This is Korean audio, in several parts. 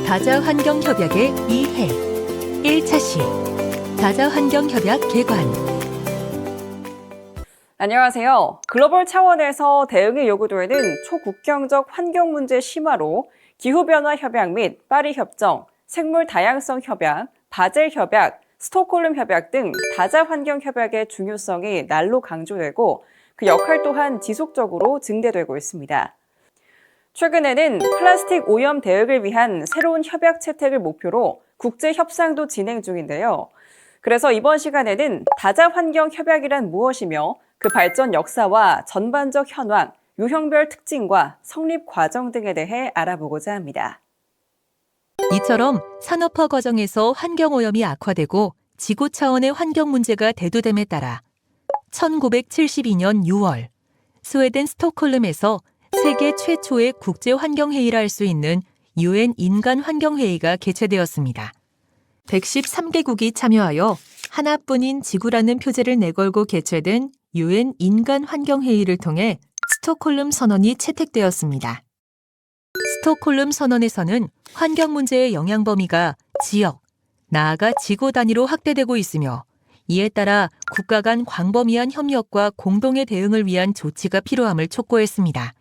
다자환경협약의 이해 1차 시 다자환경협약 개관. 안녕하세요. 글로벌 차원에서 대응이 요구되는 초국경적 환경 문제 심화로 기후변화 협약 및 파리 협정, 생물 다양성 협약, 바젤 협약, 스톡홀름 협약 등 다자환경 협약의 중요성이 날로 강조되고 그 역할 또한 지속적으로 증대되고 있습니다. 최근에는 플라스틱 오염 대응을 위한 새로운 협약 채택을 목표로 국제 협상도 진행 중인데요. 그래서 이번 시간에는 다자환경 협약이란 무엇이며 그 발전 역사와 전반적 현황, 유형별 특징과 성립 과정 등에 대해 알아보고자 합니다. 이처럼 산업화 과정에서 환경오염이 악화되고 지구 차원의 환경 문제가 대두됨에 따라 1972년 6월 스웨덴 스톡홀름에서 세계 최초의 국제환경회의라 할 수 있는 UN 인간환경회의가 개최되었습니다. 113개국이 참여하여 하나뿐인 지구라는 표제를 내걸고 개최된 UN 인간환경회의를 통해 스톡홀름 선언이 채택되었습니다. 스톡홀름 선언에서는 환경 문제의 영향 범위가 지역, 나아가 지구 단위로 확대되고 있으며 이에 따라 국가 간 광범위한 협력과 공동의 대응을 위한 조치가 필요함을 촉구했습니다.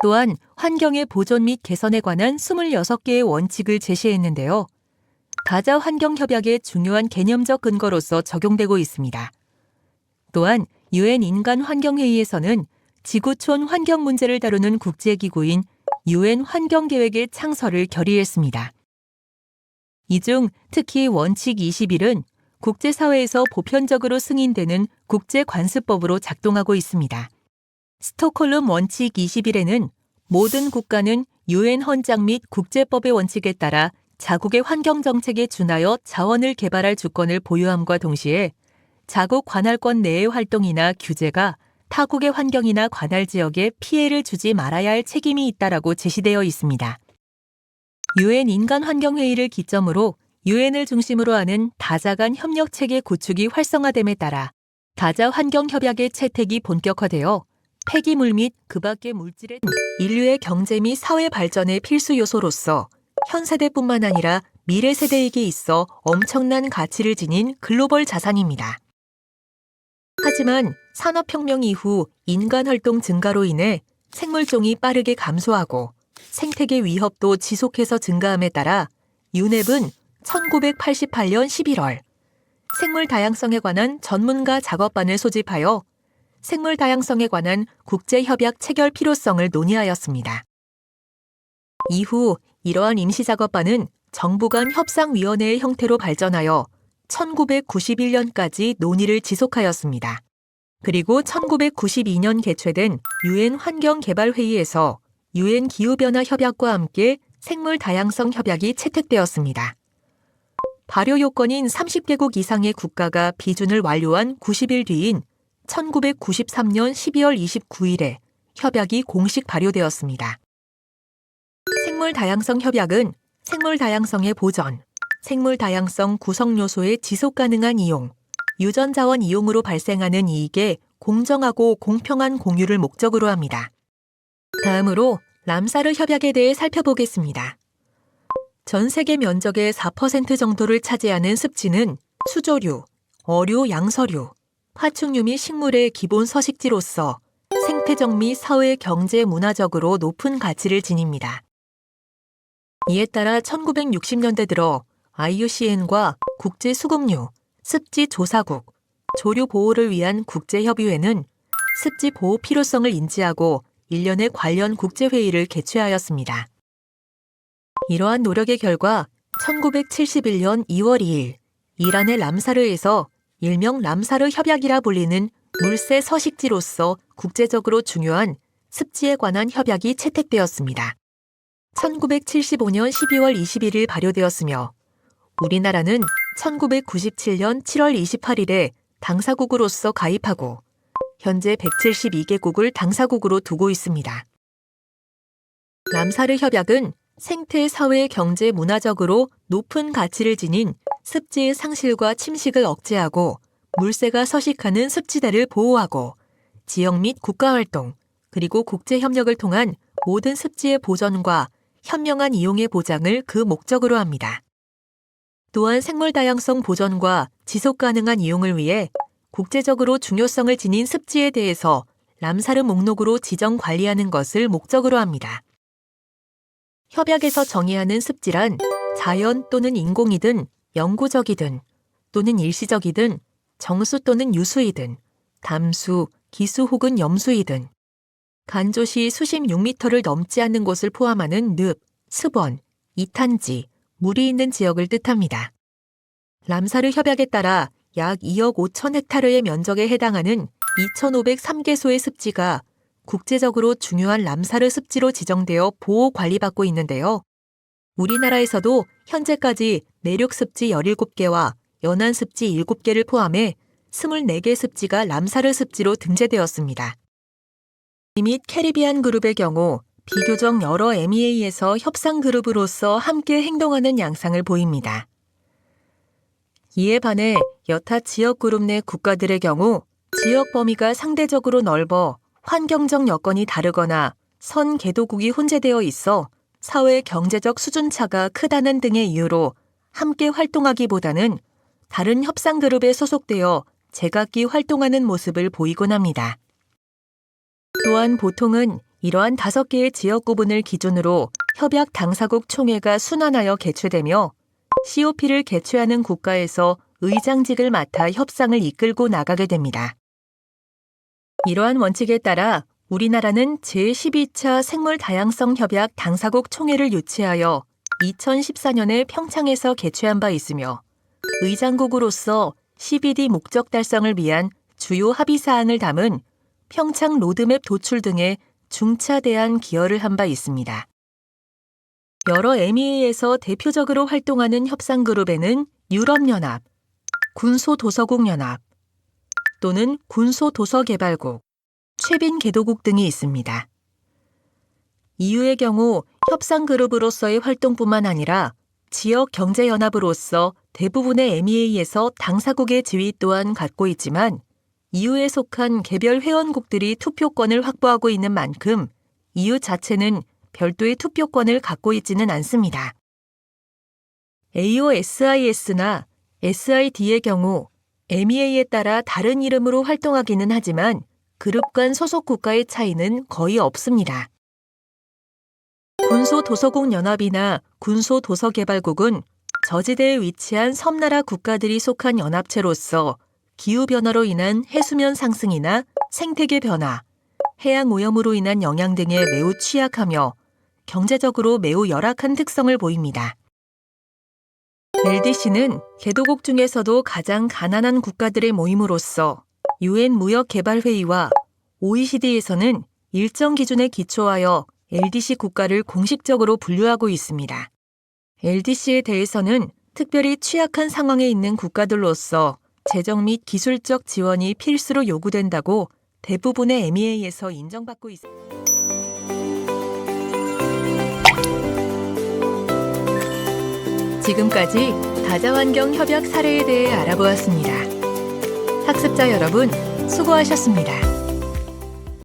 또한 환경의 보존 및 개선에 관한 26개의 원칙을 제시했는데요. 다자환경협약의 중요한 개념적 근거로서 적용되고 있습니다. 또한 UN 인간환경회의에서는 지구촌 환경 문제를 다루는 국제기구인 UN 환경계획의 창설을 결의했습니다. 이 중 특히 원칙 21은 국제사회에서 보편적으로 승인되는 국제관습법으로 작동하고 있습니다. 스톡홀름 원칙 21에는 모든 국가는 UN 헌장 및 국제법의 원칙에 따라 자국의 환경정책에 준하여 자원을 개발할 주권을 보유함과 동시에 자국 관할권 내의 활동이나 규제가 타국의 환경이나 관할 지역에 피해를 주지 말아야 할 책임이 있다라고 제시되어 있습니다. UN 인간환경회의를 기점으로 UN을 중심으로 하는 다자 간 협력체계 구축이 활성화됨에 따라 다자환경협약의 채택이 본격화되어 폐기물 및 그 밖의 물질의 인류의 경제 및 사회 발전의 필수 요소로서 현 세대뿐만 아니라 미래 세대에게 있어 엄청난 가치를 지닌 글로벌 자산입니다. 하지만 산업혁명 이후 인간활동 증가로 인해 생물종이 빠르게 감소하고 생태계 위협도 지속해서 증가함에 따라 유넵은 1988년 11월 생물 다양성에 관한 전문가 작업반을 소집하여 생물 다양성에 관한 국제협약 체결 필요성을 논의하였습니다. 이후 이러한 임시작업반은 정부 간 협상위원회의 형태로 발전하여 1991년까지 논의를 지속하였습니다. 그리고 1992년 개최된 UN 환경개발회의에서 UN 기후변화 협약과 함께 생물 다양성 협약이 채택되었습니다. 발효 요건인 30개국 이상의 국가가 비준을 완료한 90일 뒤인 1993년 12월 29일에 협약이 공식 발효되었습니다. 생물 다양성 협약은 생물 다양성의 보전, 생물 다양성 구성 요소의 지속 가능한 이용, 유전 자원 이용으로 발생하는 이익의 공정하고 공평한 공유를 목적으로 합니다. 다음으로 람사르 협약에 대해 살펴보겠습니다. 전 세계 면적의 4% 정도를 차지하는 습지는 수조류, 어류, 양서류, 파충류 및 식물의 기본 서식지로서 생태적 및 사회 경제 문화적으로 높은 가치를 지닙니다. 이에 따라 1960년대 들어 IUCN과 국제수급류, 습지 조사국, 조류 보호를 위한 국제협의회는 습지 보호 필요성을 인지하고 일련의 관련 국제회의를 개최하였습니다. 이러한 노력의 결과 1971년 2월 2일 이란의 람사르에서 일명 람사르 협약이라 불리는 물새 서식지로서 국제적으로 중요한 습지에 관한 협약이 채택되었습니다. 1975년 12월 21일 발효되었으며 우리나라는 1997년 7월 28일에 당사국으로서 가입하고 현재 172개국을 당사국으로 두고 있습니다. 람사르 협약은 생태, 사회, 경제, 문화적으로 높은 가치를 지닌 습지의 상실과 침식을 억제하고 물새가 서식하는 습지대를 보호하고 지역 및 국가활동, 그리고 국제협력을 통한 모든 습지의 보전과 현명한 이용의 보장을 그 목적으로 합니다. 또한 생물 다양성 보존과 지속 가능한 이용을 위해 국제적으로 중요성을 지닌 습지에 대해서 람사르 목록으로 지정 관리하는 것을 목적으로 합니다. 협약에서 정의하는 습지란 자연 또는 인공이든 영구적이든 또는 일시적이든 정수 또는 유수이든 담수, 기수 혹은 염수이든 간조시 수심 6m를 넘지 않는 곳을 포함하는 늪, 습원, 이탄지, 물이 있는 지역을 뜻합니다. 람사르 협약에 따라 약 2억 5천 헥타르의 면적에 해당하는 2,503개소의 습지가 국제적으로 중요한 람사르 습지로 지정되어 보호 관리받고 있는데요. 우리나라에서도 현재까지 내륙 습지 17개와 연안 습지 7개를 포함해 24개 습지가 람사르 습지로 등재되었습니다. 및 캐리비안 그룹의 경우 비교적 여러 MEA에서 협상 그룹으로서 함께 행동하는 양상을 보입니다. 이에 반해 여타 지역 그룹 내 국가들의 경우 지역 범위가 상대적으로 넓어 환경적 여건이 다르거나 선 개도국이 혼재되어 있어 사회 경제적 수준차가 크다는 등의 이유로 함께 활동하기보다는 다른 협상 그룹에 소속되어 제각기 활동하는 모습을 보이곤 합니다. 또한 보통은 이러한 5개의 지역 구분을 기준으로 협약 당사국 총회가 순환하여 개최되며 COP를 개최하는 국가에서 의장직을 맡아 협상을 이끌고 나가게 됩니다. 이러한 원칙에 따라 우리나라는 제12차 생물다양성 협약 당사국 총회를 유치하여 2014년에 평창에서 개최한 바 있으며 의장국으로서 CBD 목적 달성을 위한 주요 합의사항을 담은 평창 로드맵 도출 등의 중차대한 기여를 한 바 있습니다. 여러 MEA에서 대표적으로 활동하는 협상그룹에는 유럽연합, 군소도서국연합 또는 군소도서개발국, 최빈개도국 등이 있습니다. EU의 경우 협상그룹으로서의 활동뿐만 아니라 지역경제연합으로서 대부분의 MEA에서 당사국의 지위 또한 갖고 있지만 EU에 속한 개별 회원국들이 투표권을 확보하고 있는 만큼 EU 자체는 별도의 투표권을 갖고 있지는 않습니다. AOSIS나 SID의 경우 MEA에 따라 다른 이름으로 활동하기는 하지만 그룹 간 소속 국가의 차이는 거의 없습니다. 군소도서국연합이나 군소도서개발국은 저지대에 위치한 섬나라 국가들이 속한 연합체로서 기후변화로 인한 해수면 상승이나 생태계 변화, 해양 오염으로 인한 영향 등에 매우 취약하며 경제적으로 매우 열악한 특성을 보입니다. LDC는 개도국 중에서도 가장 가난한 국가들의 모임으로서 UN 무역개발회의와 OECD에서는 일정 기준에 기초하여 LDC 국가를 공식적으로 분류하고 있습니다. LDC에 대해서는 특별히 취약한 상황에 있는 국가들로서 재정 및 기술적 지원이 필수로 요구된다고 대부분의 MEA에서 인정받고 있습니다. 지금까지 다자환경 협약 사례에 대해 알아보았습니다. 학습자 여러분, 수고하셨습니다.